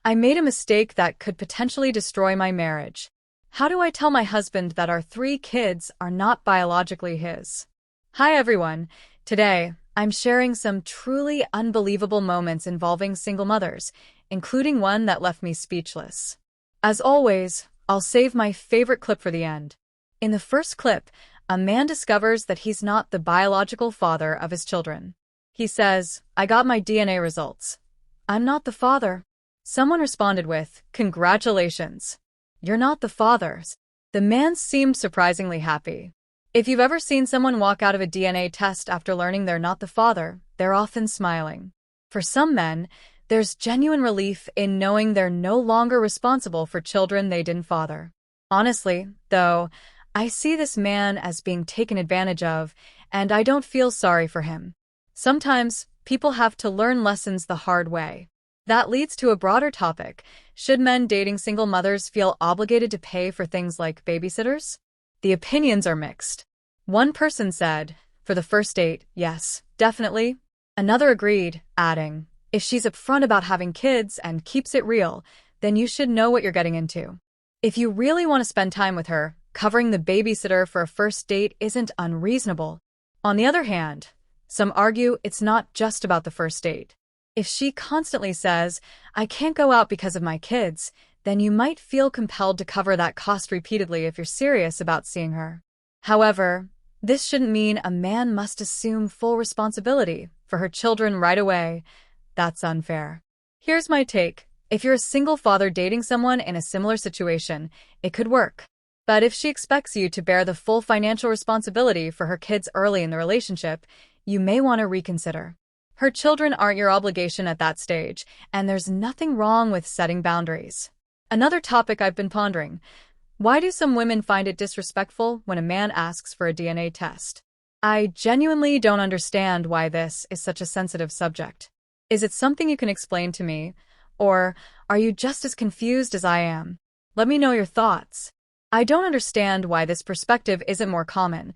I made a mistake that could potentially destroy my marriage. How do I tell my husband that our 3 kids are not biologically his? Hi everyone. Today, I'm sharing some truly unbelievable moments involving single mothers, including one that left me speechless. As always, I'll save my favorite clip for the end. In the first clip, a man discovers that he's not the biological father of his children. He says, "I got my DNA results. I'm not the father." Someone responded with, "Congratulations. You're not the fathers." The man seemed surprisingly happy. If you've ever seen someone walk out of a DNA test after learning they're not the father, they're often smiling. For some men, there's genuine relief in knowing they're no longer responsible for children they didn't father. Honestly, though, I see this man as being taken advantage of, and I don't feel sorry for him. Sometimes, people have to learn lessons the hard way. That leads to a broader topic. Should men dating single mothers feel obligated to pay for things like babysitters? The opinions are mixed. One person said, for the first date, yes, definitely. Another agreed, adding, if she's upfront about having kids and keeps it real, then you should know what you're getting into. If you really want to spend time with her, covering the babysitter for a first date isn't unreasonable. On the other hand, some argue it's not just about the first date. If she constantly says, "I can't go out because of my kids," then you might feel compelled to cover that cost repeatedly if you're serious about seeing her. However, this shouldn't mean a man must assume full responsibility for her children right away. That's unfair. Here's my take. If you're a single father dating someone in a similar situation, it could work. But if she expects you to bear the full financial responsibility for her kids early in the relationship, you may want to reconsider. Her children aren't your obligation at that stage, and there's nothing wrong with setting boundaries. Another topic I've been pondering: why do some women find it disrespectful when a man asks for a DNA test? I genuinely don't understand why this is such a sensitive subject. Is it something you can explain to me? Or are you just as confused as I am? Let me know your thoughts. I don't understand why this perspective isn't more common.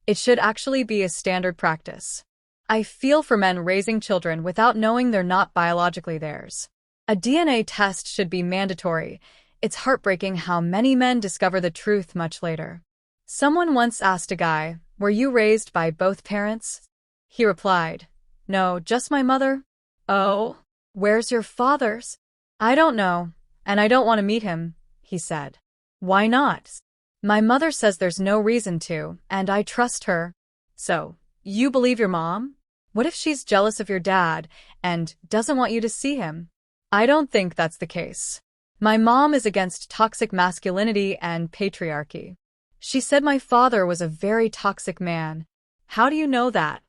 It should actually be a standard practice. I feel for men raising children without knowing they're not biologically theirs. A DNA test should be mandatory. It's heartbreaking how many men discover the truth much later. Someone once asked a guy, "Were you raised by both parents?" He replied, "No, just my mother." "Oh, where's your father's?" "I don't know, and I don't want to meet him," he said. "Why not?" "My mother says there's no reason to, and I trust her." "So, you believe your mom? What if she's jealous of your dad and doesn't want you to see him?" "I don't think that's the case. My mom is against toxic masculinity and patriarchy. She said my father was a very toxic man." "How do you know that?"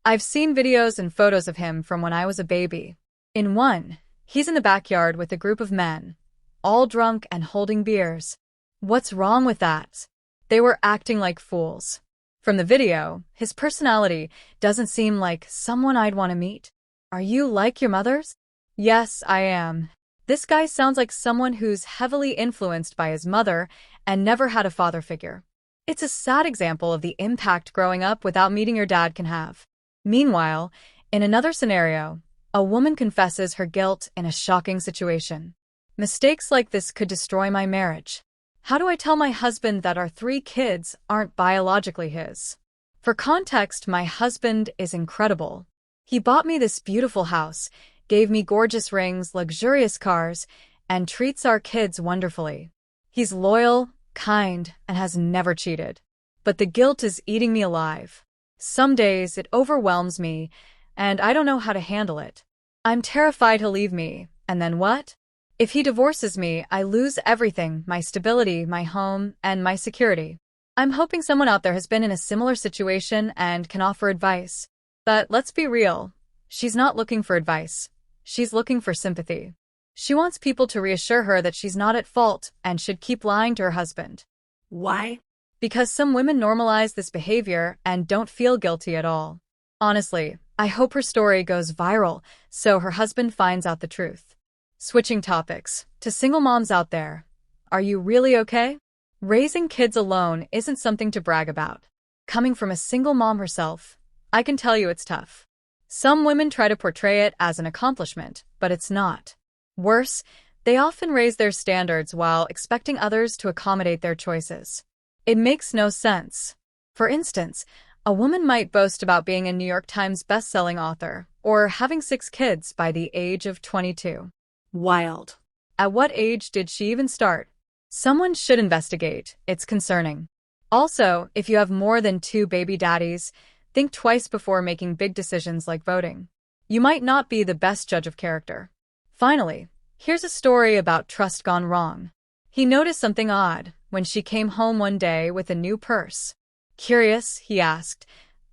"I've seen videos and photos of him from when I was a baby. In one, he's in the backyard with a group of men, all drunk and holding beers." "What's wrong with that?" "They were acting like fools. From the video, his personality doesn't seem like someone I'd want to meet." "Are you like your mother's?" "Yes, I am. This guy sounds like someone who's heavily influenced by his mother and never had a father figure. It's a sad example of the impact growing up without meeting your dad can have." Meanwhile, in another scenario, a woman confesses her guilt in a shocking situation. "Mistakes like this could destroy my marriage. How do I tell my husband that our 3 kids aren't biologically his?" For context, my husband is incredible. He bought me this beautiful house, gave me gorgeous rings, luxurious cars, and treats our kids wonderfully. He's loyal, kind, and has never cheated. But the guilt is eating me alive. Some days it overwhelms me, and I don't know how to handle it. I'm terrified he'll leave me, and then what? If he divorces me, I lose everything: my stability, my home, and my security. I'm hoping someone out there has been in a similar situation and can offer advice. But let's be real. She's not looking for advice. She's looking for sympathy. She wants people to reassure her that she's not at fault and should keep lying to her husband. Why? Because some women normalize this behavior and don't feel guilty at all. Honestly, I hope her story goes viral so her husband finds out the truth. Switching topics, to single moms out there, are you really okay? Raising kids alone isn't something to brag about. Coming from a single mom herself, I can tell you it's tough. Some women try to portray it as an accomplishment, but it's not. Worse, They often raise their standards while expecting others to accommodate their choices. It makes no sense. For instance, a woman might boast about being a New York Times best-selling author or having 6 kids by the age of 22. Wild. At what age did she even start? Someone should investigate. It's concerning. Also, if you have more than 2 baby daddies, think twice before making big decisions like voting. You might not be the best judge of character. Finally, here's a story about trust gone wrong. He noticed something odd when she came home one day with a new purse. Curious, he asked,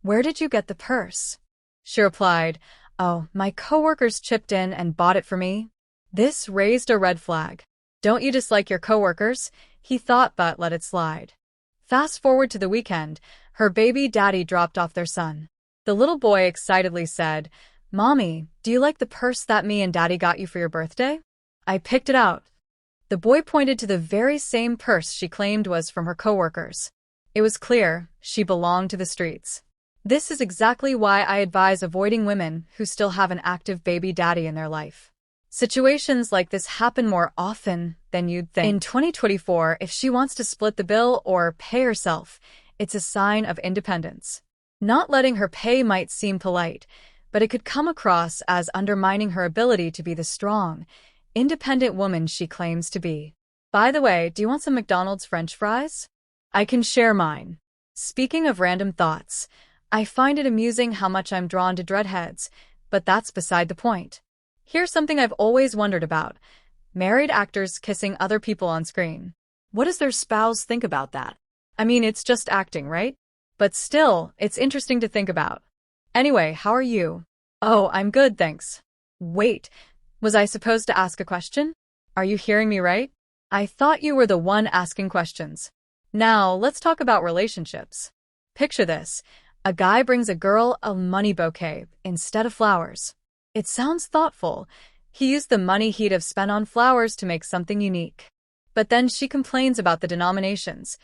"Where did you get the purse?" She replied, "Oh, my coworkers chipped in and bought it for me." This raised a red flag. Don't you dislike your coworkers? He thought, but let it slide. Fast forward to the weekend, her baby daddy dropped off their son. The little boy excitedly said, "Mommy, do you like the purse that me and Daddy got you for your birthday?" "I picked it out." The boy pointed to the very same purse she claimed was from her coworkers. It was clear she belonged to the streets. This is exactly why I advise avoiding women who still have an active baby daddy in their life. Situations like this happen more often than you'd think. In 2024, if she wants to split the bill or pay herself, it's a sign of independence. Not letting her pay might seem polite, but it could come across as undermining her ability to be the strong, independent woman she claims to be. By the way, do you want some McDonald's French fries? I can share mine. Speaking of random thoughts, I find it amusing how much I'm drawn to dreadheads, but that's beside the point. Here's something I've always wondered about: married actors kissing other people on screen. What does their spouse think about that? I mean, it's just acting, right? But still, it's interesting to think about. Anyway, how are you? Oh, I'm good, thanks. Wait, was I supposed to ask a question? Are you hearing me right? I thought you were the one asking questions. Now, let's talk about relationships. Picture this. A guy brings a girl a money bouquet instead of flowers. It sounds thoughtful. He used the money he'd have spent on flowers to make something unique. But then she complains about the denominations.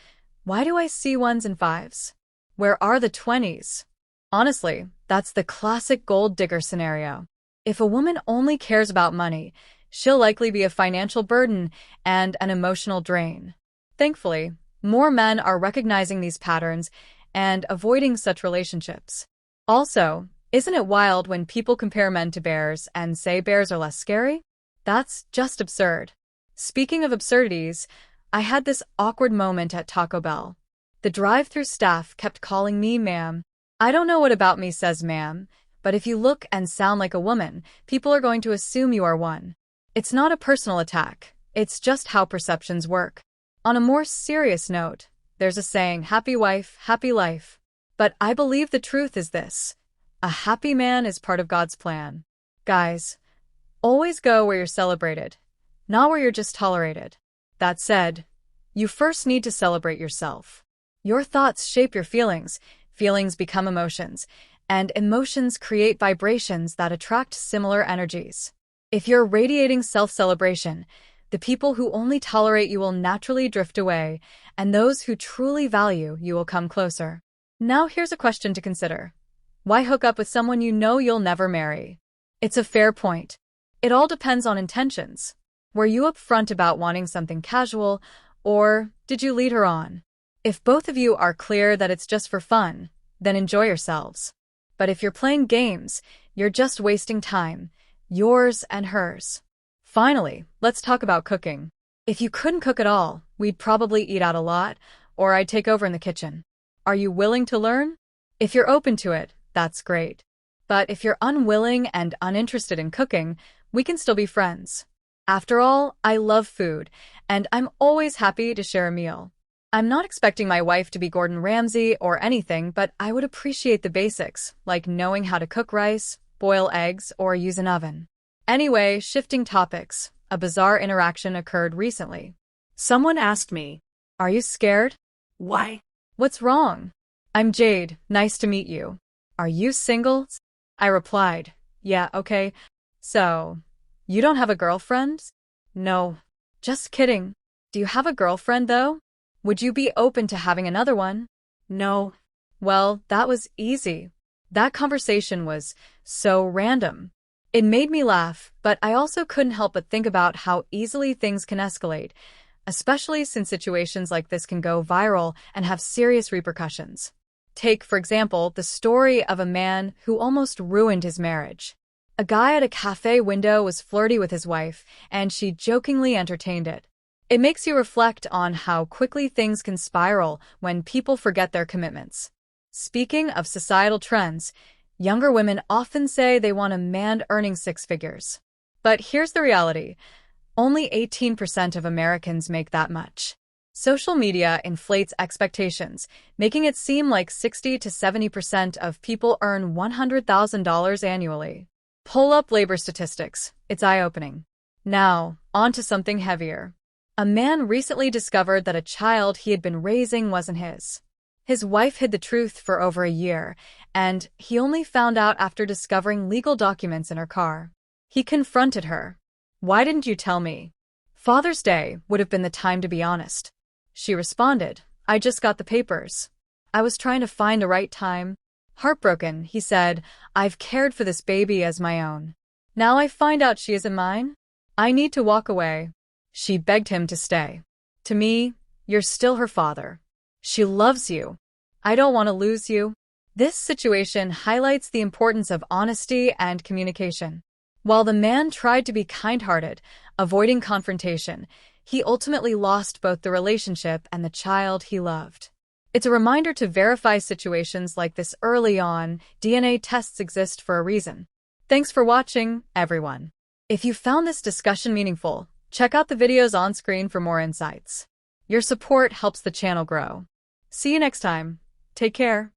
Why do I see 1s and 5s? Where are the 20s? Honestly, that's the classic gold digger scenario. If a woman only cares about money, she'll likely be a financial burden and an emotional drain. Thankfully, more men are recognizing these patterns and avoiding such relationships. Also, isn't it wild when people compare men to bears and say bears are less scary? That's just absurd. Speaking of absurdities, I had this awkward moment at Taco Bell. The drive-thru staff kept calling me ma'am. I don't know what about me says ma'am, but if you look and sound like a woman, people are going to assume you are one. It's not a personal attack, it's just how perceptions work. On a more serious note, there's a saying, happy wife, happy life. But I believe the truth is this: a happy man is part of God's plan. Guys, always go where you're celebrated, not where you're just tolerated. That said, you first need to celebrate yourself. Your thoughts shape your feelings, feelings become emotions, and emotions create vibrations that attract similar energies. If you're radiating self-celebration, the people who only tolerate you will naturally drift away, and those who truly value you will come closer. Now here's a question to consider. Why hook up with someone you know you'll never marry? It's a fair point. It all depends on intentions. Were you upfront about wanting something casual, or did you lead her on? If both of you are clear that it's just for fun, then enjoy yourselves. But if you're playing games, you're just wasting time, yours and hers. Finally, let's talk about cooking. If you couldn't cook at all, we'd probably eat out a lot, or I'd take over in the kitchen. Are you willing to learn? If you're open to it, that's great. But if you're unwilling and uninterested in cooking, we can still be friends. After all, I love food, and I'm always happy to share a meal. I'm not expecting my wife to be Gordon Ramsay or anything, but I would appreciate the basics, like knowing how to cook rice, boil eggs, or use an oven. Anyway, shifting topics, a bizarre interaction occurred recently. Someone asked me, "Are you scared?" "Why?" "What's wrong?" "I'm Jade, nice to meet you." "Are you single?" I replied, "Yeah, okay." "So, you don't have a girlfriend?" "No, just kidding." "Do you have a girlfriend, though? Would you be open to having another one?" "No." Well, that was easy. That conversation was so random. It made me laugh, but I also couldn't help but think about how easily things can escalate, especially since situations like this can go viral and have serious repercussions. Take, for example, the story of a man who almost ruined his marriage. A guy at a cafe window was flirty with his wife, and she jokingly entertained it. It makes you reflect on how quickly things can spiral when people forget their commitments. Speaking of societal trends, younger women often say they want a man earning six figures. But here's the reality. Only 18% of Americans make that much. Social media inflates expectations, making it seem like 60 to 70% of people earn $100,000 annually. Pull up labor statistics. It's eye-opening. Now, on to something heavier. A man recently discovered that a child he had been raising wasn't his. His wife hid the truth for over a year, and he only found out after discovering legal documents in her car. He confronted her. "Why didn't you tell me? Father's Day would have been the time to be honest." She responded, "I just got the papers. I was trying to find the right time." Heartbroken, he said, "I've cared for this baby as my own. Now I find out she isn't mine. I need to walk away." She begged him to stay. "To me, you're still her father. She loves you. I don't want to lose you." This situation highlights the importance of honesty and communication. While the man tried to be kind-hearted, avoiding confrontation, he ultimately lost both the relationship and the child he loved. It's a reminder to verify situations like this early on. DNA tests exist for a reason. Thanks for watching, everyone. If you found this discussion meaningful, check out the videos on screen for more insights. Your support helps the channel grow. See you next time. Take care.